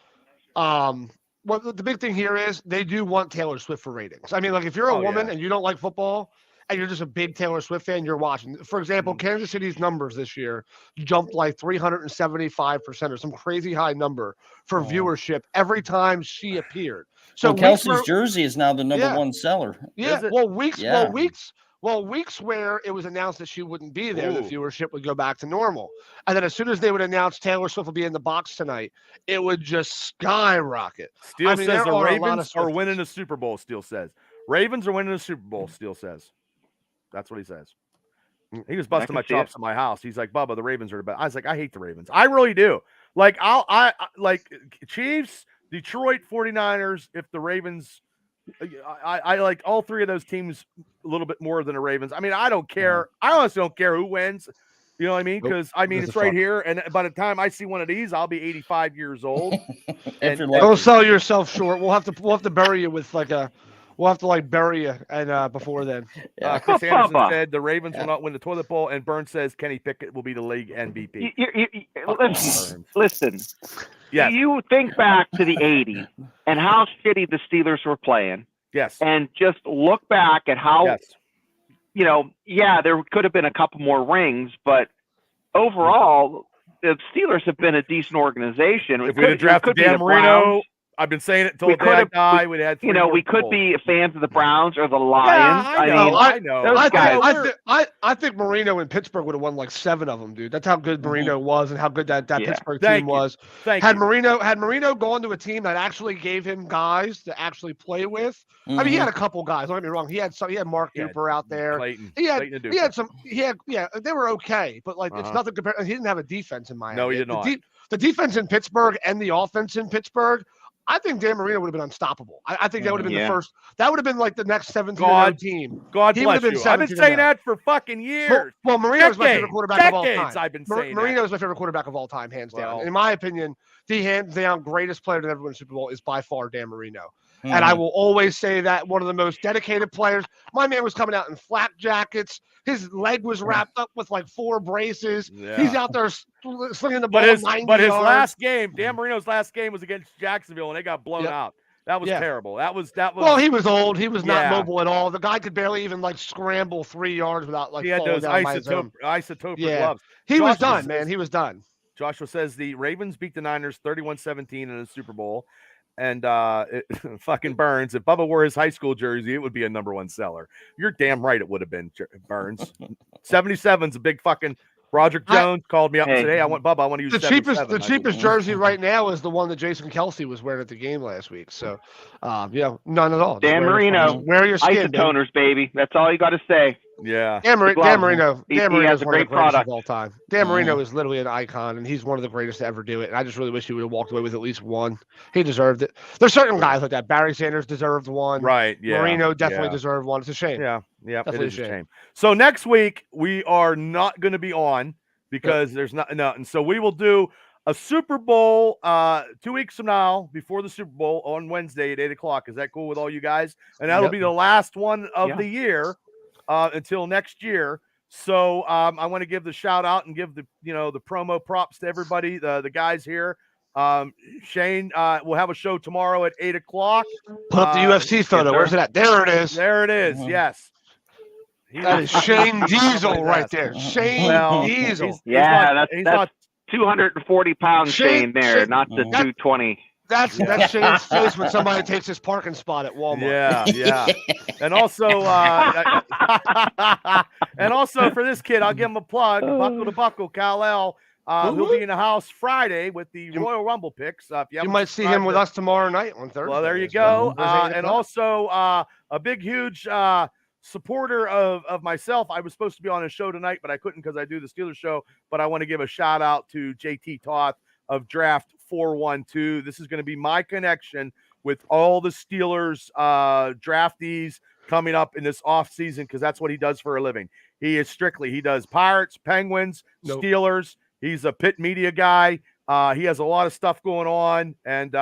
well, the big thing here is they do want Taylor Swift for ratings. I mean, if you're a woman and you don't like football and you're just a big Taylor Swift fan, you're watching. For example, Kansas City's numbers this year jumped 375% or some crazy high number for viewership every time she appeared. So Kelsey's jersey is now the number one seller. Yeah. Weeks where it was announced that she wouldn't be there, the viewership would go back to normal. And then as soon as they would announce Taylor Swift will be in the box tonight, it would just skyrocket. Steele says the Ravens are winning the Super Bowl, Steele says. Ravens are winning the Super Bowl, Steele says. That's what he says. He was busting my chops at my house. He's like, "Bubba, the Ravens are the best." I was like, "I hate the Ravens. I really do." I like Chiefs, Detroit, 49ers, if the Ravens – I like all three of those teams a little bit more than the Ravens. I mean, I don't care. I honestly don't care who wins. You know what I mean? Because it's right here, and by the time I see one of these, I'll be 85 years old. Don't sell yourself short. We'll have to bury you with we'll have to bury you and before then. Chris Anderson said the Ravens will not win the toilet bowl, and Burns says Kenny Pickett will be the league MVP. Listen. Yes. You think back to the 80s and how shitty the Steelers were playing. Yes. And just look back at how, there could have been a couple more rings, but overall, the Steelers have been a decent organization. If we had drafted Dan Marino, I've been saying it until the day I die. We'd had we could be fans of the Browns or the Lions. I know. I think Marino in Pittsburgh would have won 7 of them, dude. That's how good Marino was and how good that Pittsburgh team was. Had Marino gone to a team that actually gave him guys to actually play with. I mean, he had a couple guys. Don't get me wrong. He had Mark Duper out there. He had some. They were okay, but it's nothing compared. He didn't have a defense in Miami. No, he did not. The defense in Pittsburgh and the offense in Pittsburgh, I think Dan Marino would have been unstoppable. I think that would have been the first. That would have been the next 17 team. God bless you. I've been saying that for fucking years. Well, Marino is my favorite quarterback of all time. I've been saying Marino is my favorite quarterback of all time, hands down. In my opinion, the hands down greatest player to ever win a Super Bowl is by far Dan Marino. And I will always say that one of the most dedicated players. My man was coming out in flak jackets. His leg was wrapped up with 4 braces. Yeah. He's out there slinging the ball 90 yards. His last game, Dan Marino's last game was against Jacksonville, and they got blown out. That was terrible. That was. Well, he was old. He was not Yeah. mobile at all. The guy could barely even like scramble 3 yards without like He had falling those down by his own. isotoper Yeah. gloves. He was Joshua done, man. He was done. Joshua says the Ravens beat the Niners 31-17 in the Super Bowl. And fucking Burns, if Bubba wore his high school jersey, it would be a #1 seller. You're damn right it would have been, Burns. 77's a big fucking. Broderick Jones called me up and said, "Hey, I want Bubba. I want to use the cheapest jersey right now is the one that Jason Kelsey was wearing at the game last week. So, none at all. Dan Marino, wear your skin, isotoners, baby. That's all you got to say. Yeah, Dan Marino He is has a one of the great greatest product of all time. Dan Marino is literally an icon, and he's one of the greatest to ever do it. And I just really wish he would have walked away with at least one. He deserved it. There's certain guys like that. Barry Sanders deserved one. Right. Yeah. Marino definitely deserved one. It's a shame. Yeah. Yeah. Definitely it is a shame. So next week we are not going to be on because there's not enough, and so we will do a Super Bowl 2 weeks from now before the Super Bowl on Wednesday at 8:00. Is that cool with all you guys? And that'll be the last one of the year until next year. So I want to give the shout out and give the the promo props to everybody, the guys here. Shane will have a show tomorrow at 8:00. Put up the UFC photo. Where's it at? There it is. There it is. Yes. That is Shane Diesel right there. Shane Diesel. That's 240 pounds Shane there, not the 220. That's Shane's face when somebody takes his parking spot at Walmart. Yeah. And also for this kid, I'll give him a plug. Buckle to Buckle, Kal-El. He'll be in the house Friday with the Royal Rumble picks. You might see him with us tomorrow night on Thursday. Well, there you go. And also a big, huge supporter of myself. I was supposed to be on a show tonight, but I couldn't because I do the Steelers show. But I want to give a shout out to JT Toth of Draft 412. This is going to be my connection with all the Steelers draftees coming up in this off season because that's what he does for a living. He does Pirates, Penguins, Steelers. He's a Pitt media guy. He has a lot of stuff going on. And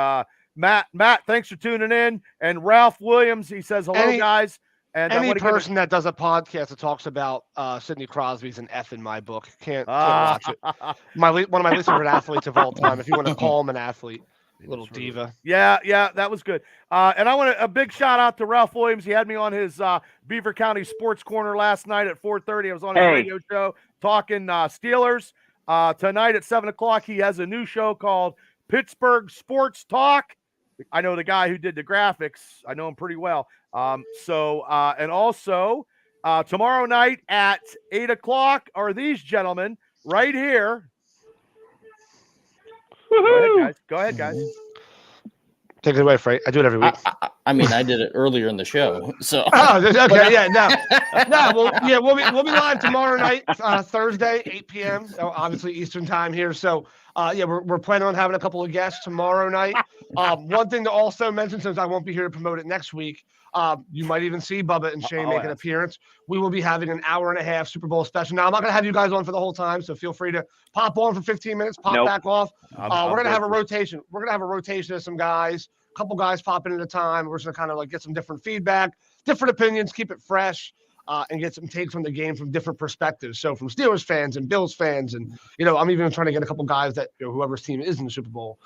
Matt, thanks for tuning in. And Ralph Williams, he says hello, guys. And any person that does a podcast that talks about Sidney Crosby's an F in my book. Can't watch it. One of my least favorite athletes of all time. If you want to call him an athlete, little diva. Yeah, that was good. And I want a big shout out to Ralph Williams. He had me on his Beaver County Sports Corner last night at 4:30. I was on his radio show talking Steelers. Tonight at 7:00, he has a new show called Pittsburgh Sports Talk. I know the guy who did the graphics. I know him pretty well. And also tomorrow night at 8:00 are these gentlemen right here. Go ahead, guys. Take it away, Frank. I do it every week. I did it earlier in the show. So. Okay, yeah, no. We'll be live tomorrow night, Thursday, 8 p.m. Obviously Eastern time here. So, we're planning on having a couple of guests tomorrow night. One thing to also mention, since I won't be here to promote it next week, you might even see Bubba and Shane make an appearance. We will be having an hour and a half Super Bowl special. Now, I'm not going to have you guys on for the whole time, so feel free to pop on for 15 minutes, pop back off. We're going to have a rotation. We're going to have a rotation of some guys, a couple guys popping at a time. We're just going to kind of get some different feedback, different opinions, keep it fresh. And get some takes from the game from different perspectives. So from Steelers fans and Bills fans, and I'm even trying to get a couple guys that whoever's team is in the Super Bowl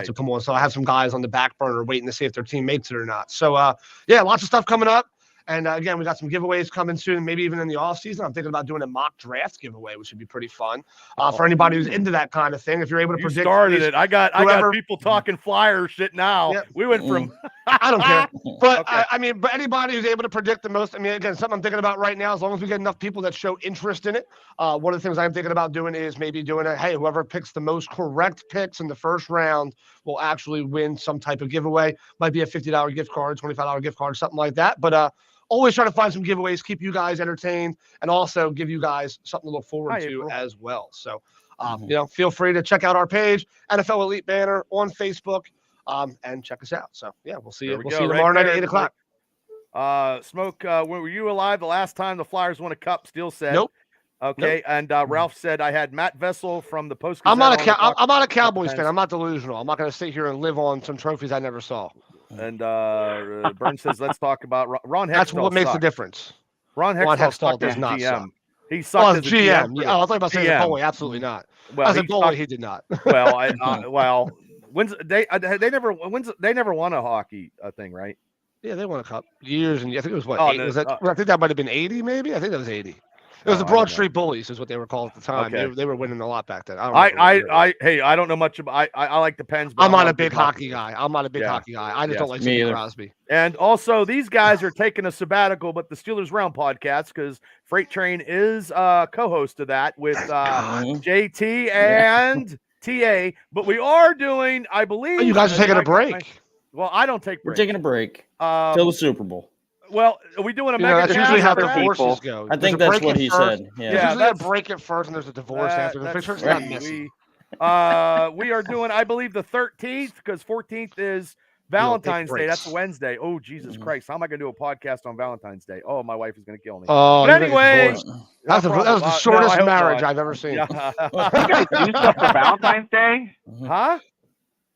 to come on. So I have some guys on the back burner waiting to see if their team makes it or not. So lots of stuff coming up. And again, we got some giveaways coming soon, maybe even in the off season. I'm thinking about doing a mock draft giveaway, which would be pretty fun for anybody who's into that kind of thing. If you're able to predict, started it. I got people talking flyer shit now. Yep. We went from. I don't care, but okay. But anybody who's able to predict the most. Again, something I'm thinking about right now. As long as we get enough people that show interest in it, one of the things I'm thinking about doing is maybe doing whoever picks the most correct picks in the first round will actually win some type of giveaway. Might be a $50 gift card, $25 gift card, something like that. But always try to find some giveaways, keep you guys entertained, and also give you guys something to look forward to as well. So, feel free to check out our page, NFL Elite Banner on Facebook, and check us out. So, we'll see you. We'll see you tomorrow night at 8:00. Smoke, were you alive the last time the Flyers won a cup? Steele said. Nope. Okay, and Ralph said I had Matt Vessel from the Post. I'm not a Cowboys fan. I'm not delusional. I'm not going to sit here and live on some trophies I never saw. And Burns says, let's talk about Ron Hextall. That's what makes the difference. Ron Hextall does not suck. He sucked as a GM. I thought about saying a goalie. Absolutely not. Well, as a goalie, he did not. Well, They never won a hockey thing, right? Yeah, they won a cup years, and I think it was what? Oh, 8, no, was that? I think that might have been 80, maybe. I think that was 80. It was the I Broad don't know. Street Bullies, is what they were called at the time. Okay. They were winning a lot back then. I don't know much about. I like the Pens. But I'm not a big hockey guy. I'm not a big Yeah. hockey guy. I just Yes, don't like me Sidney either. Crosby. And also, these guys are taking a sabbatical, but the Steelers Round podcast, because Freight Train is co-host of that with JT and TA. But we are doing, I believe. Oh, you guys are taking a break. Well, I don't take We're breaks. taking a break till the Super Bowl. Well, are we doing a mega? That's usually how other divorces people. go. I think There's a that's break what at he first. said. There's Yeah. usually a that's- break at first, and there's a divorce after. The That's picture's right. not messy. We are doing, I believe, the 13th, because 14th is Valentine's Day. That's a Wednesday. Oh, Jesus Christ. How am I going to do a podcast on Valentine's Day? Oh, my wife is going to kill me. Oh, But anyway, that was the shortest marriage I've ever seen. You guys do stuff for Valentine's Day? Huh?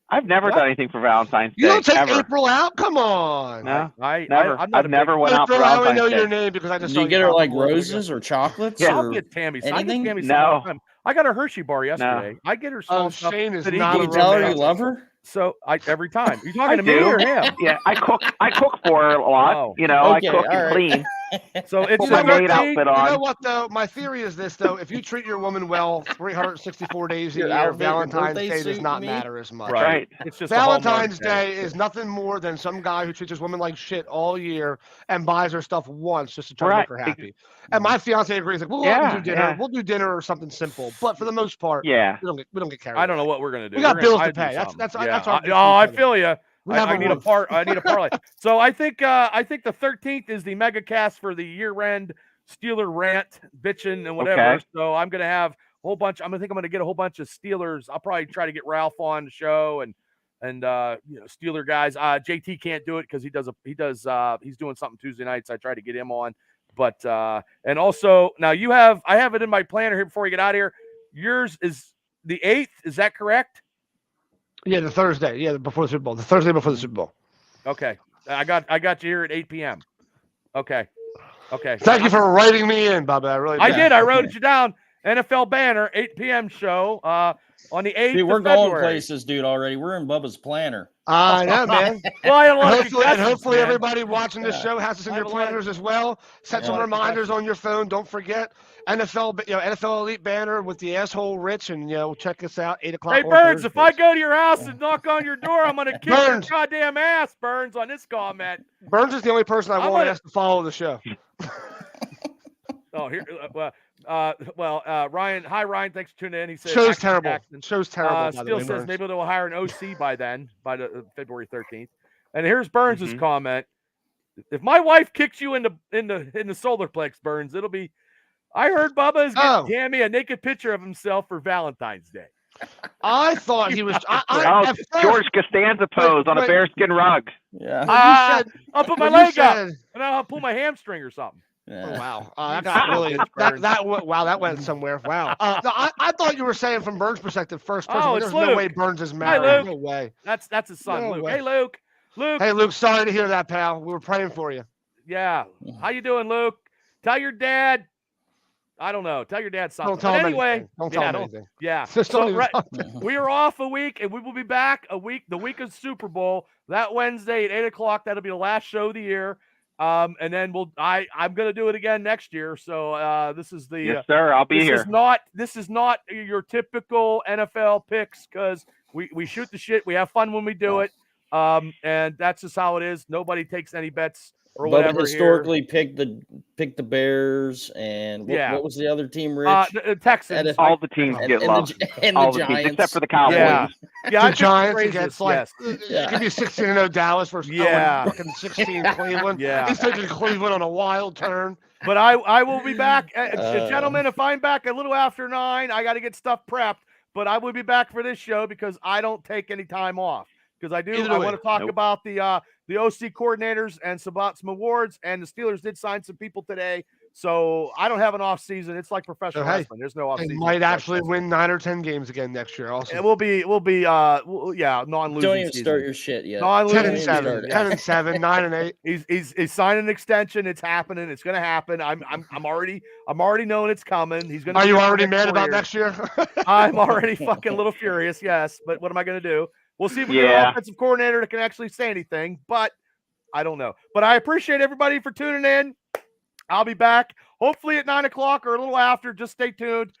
I've never done anything for Valentine's Day. You don't take ever. April out? Come on. No, Never. I've never went out for April, I only Valentine's know Day. your name because I just Do saw you get her like probably roses or chocolates? Yeah. I'll or get Tammy. I anything? get Tammy No. all the time. I got a Hershey bar yesterday. I get her small Oh, stuff. Shane is that he not Do a you gives tell her me. you love her? So every time. You I talking to me do. or him? Yeah, I cook for her a lot. Oh. You know, Okay, I cook all and right. clean. So it's Put the my maid 13th. outfit You know on. what, though? My theory is this, though. If you treat your woman well 364 days a Your year, outfit, your Valentine's birthday Day suit, does you not mean? matter as much. Right. It's just a Hallmark Valentine's Day is nothing more than some guy who treats his woman like shit all year and buys her stuff once just to try to make her happy. And my fiance agrees, like, we'll go out and do dinner. Yeah. We'll do dinner or something simple. But for the most part, Yeah. we don't get carried I don't know away. what we're gonna do. We got We're bills gonna- to I do pay. That's something. that's Yeah. our I feel you. We have I a need a roof. I need a parlay. So I think the 13th is the mega cast for the year-end Steeler rant, bitching and whatever. Okay. So I'm gonna have a whole bunch. I'm gonna get a whole bunch of Steelers. I'll probably try to get Ralph on the show and Steeler guys. JT can't do it because he's doing something Tuesday nights. I try to get him on, but and also now I have it in my planner here before we get out of here. Yours is the 8th. Is that correct? Yeah, the Thursday. Yeah, before the Super Bowl. The Thursday before the Super Bowl. Okay. I got you here at 8 p.m. Okay. Thank you for writing me in, Bubba. I did. I wrote you down. NFL banner, 8 p.m. show on the 8th Dude, we're of going February. places, dude, already. We're in Bubba's planner. I know, man. Well, I had a lot of Hopefully, concussions, man. everybody watching this show has this in I your have a lot of- planners as well. Set some Yeah. reminders on your phone. Don't forget NFL Elite banner with the asshole Rich, and check us out 8:00. Hey, on Burns, if I Thursdays. go to your house and knock on your door, I'm going to kick your Burns. goddamn ass, Burns, on this comment. Burns is the only person I I'm want gonna- to ask to follow the show. Oh, here. Ryan. Hi, Ryan. Thanks for tuning in. He says Show's Jackson terrible. Jackson. Show's terrible. by the Still way, says Burns. maybe they'll hire an OC by then, by the February 13th. And here's Burns's comment: if my wife kicks you in the solar plex, Burns, it'll be. I heard Bubba is getting Tammy a naked picture of himself for Valentine's Day. I thought he was. George Costanza pose on a bearskin rug. Yeah. I'll put my when you leg up, said- and I'll pull my hamstring or something. Yeah. Oh, wow. That got really that went somewhere. Wow. No, I thought you were saying from Burns' perspective, first person. Oh, There's it's no Luke. way Burns is Hi, married. Luke. No way. That's his son, No Luke. way. Hey, Luke. Luke. Hey, Luke. Sorry to hear that, pal. We were praying for you. Yeah. How you doing, Luke? Tell your dad. I don't know. Tell your dad something. Don't tell But him anyway, anything. Don't tell him anything. Yeah. Just don't So, even right, talk to him. we are off a week, and we will be back the week of Super Bowl that Wednesday at 8:00. That'll be the last show of the year. And then I'm gonna do it again next year. So this is the Yes, sir. I'll be here. This is not your typical NFL picks because we shoot the shit. We have fun when we do it. And that's just how it is. Nobody takes any bets or whatever. Bubba historically picked the Bears and what was the other team, Rich? The Texans. All the teams get love. And All the the teams, Giants. except for the Cowboys. Yeah. The I picked Giants Razors, against yes. give me 16-0 Dallas versus Yeah. fucking 16 Cleveland. Yeah. He's taking Cleveland on a wild turn. But I will be back. Gentlemen, if I'm back a little after 9, I got to get stuff prepped. But I will be back for this show because I don't take any time off. Because I want to talk about the OC coordinators and about some awards. And the Steelers did sign some people today. So I don't have an off season. It's like professional wrestling. There's no off They season. might actually win 9 or 10 games again next year. Also, It will be non-losing. Don't even season. start your shit yet. 10-7, 10-7, 9-8. He's signing an extension. It's happening. It's going to happen. I'm already knowing it's coming. He's going. Are you already mad about next year? I'm already fucking a little furious. Yes, but what am I going to do? We'll see if we get an offensive coordinator that can actually say anything, but I don't know. But I appreciate everybody for tuning in. I'll be back hopefully at 9 o'clock or a little after. Just stay tuned.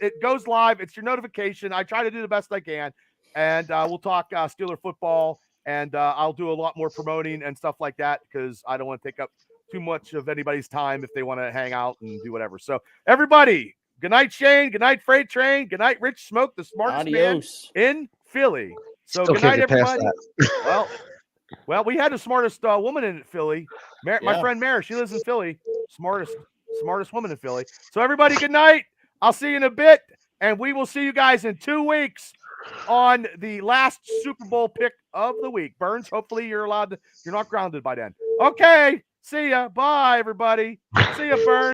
It goes live. It's your notification. I try to do the best I can. And we'll talk Steeler football. And I'll do a lot more promoting and stuff like that because I don't want to take up too much of anybody's time if they want to hang out and do whatever. So everybody, good night, Shane. Good night, Freight Train. Good night, Rich Smoke, the smartest man in Philly. So good night, everybody. Well, we had the smartest woman in Philly. My friend Mary, she lives in Philly. Smartest woman in Philly. So everybody, good night. I'll see you in a bit, and we will see you guys in 2 weeks on the last Super Bowl pick of the week. Burns, hopefully you're not grounded by then. Okay, see ya. Bye, everybody. See ya, Burns.